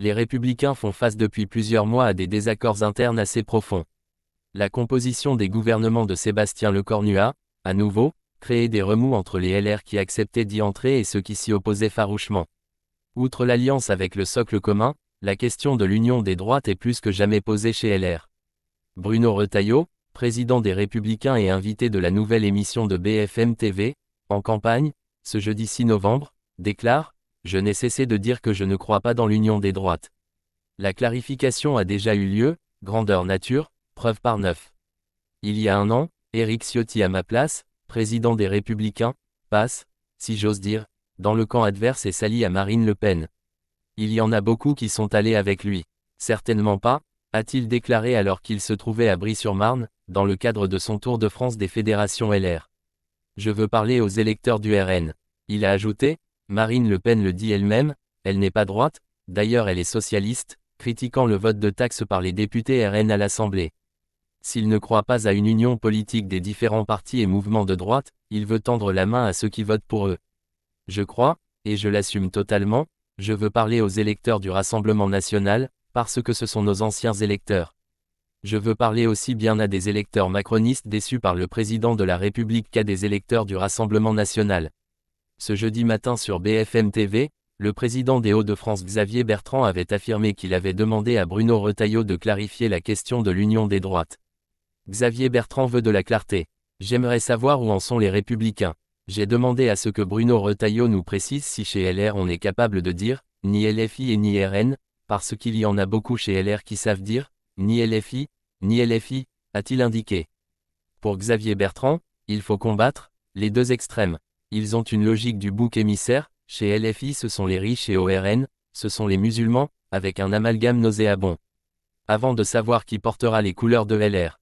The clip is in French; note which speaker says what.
Speaker 1: Les Républicains font face depuis plusieurs mois à des désaccords internes assez profonds. La composition des gouvernements de Sébastien Lecornu a, à nouveau, créé des remous entre les LR qui acceptaient d'y entrer et ceux qui s'y opposaient farouchement. Outre l'alliance avec le socle commun, la question de l'union des droites est plus que jamais posée chez LR. Bruno Retailleau, président des Républicains et invité de la nouvelle émission de BFM TV, en campagne, ce jeudi 6 novembre, déclare « Je n'ai cessé de dire que je ne crois pas dans l'union des droites. La clarification a déjà eu lieu, grandeur nature, preuve par 9. Il y a un an, Éric Ciotti à ma place, président des Républicains, passe, si j'ose dire, dans le camp adverse et s'allie à Marine Le Pen. Il y en a beaucoup qui sont allés avec lui. Certainement pas, a-t-il déclaré alors qu'il se trouvait à Brie-sur-Marne, dans le cadre de son tour de France des fédérations LR. Je veux parler aux électeurs du RN. Il a ajouté, Marine Le Pen le dit elle-même, elle n'est pas droite, d'ailleurs elle est socialiste, critiquant le vote de taxes par les députés RN à l'Assemblée. S'il ne croit pas à une union politique des différents partis et mouvements de droite, il veut tendre la main à ceux qui votent pour eux. Je crois, et je l'assume totalement, je veux parler aux électeurs du Rassemblement national, parce que ce sont nos anciens électeurs. Je veux parler aussi bien à des électeurs macronistes déçus par le président de la République qu'à des électeurs du Rassemblement national. Ce jeudi matin sur BFM TV, le président des Hauts-de-France Xavier Bertrand avait affirmé qu'il avait demandé à Bruno Retailleau de clarifier la question de l'union des droites. Xavier Bertrand veut de la clarté. J'aimerais savoir où en sont les Républicains. J'ai demandé à ce que Bruno Retailleau nous précise si chez LR on est capable de dire, ni LFI et ni RN, parce qu'il y en a beaucoup chez LR qui savent dire, ni LFI, a-t-il indiqué. Pour Xavier Bertrand, il faut combattre les deux extrêmes. Ils ont une logique du bouc émissaire, chez LFI ce sont les riches et au RN, ce sont les musulmans, avec un amalgame nauséabond. Avant de savoir qui portera les couleurs de LR.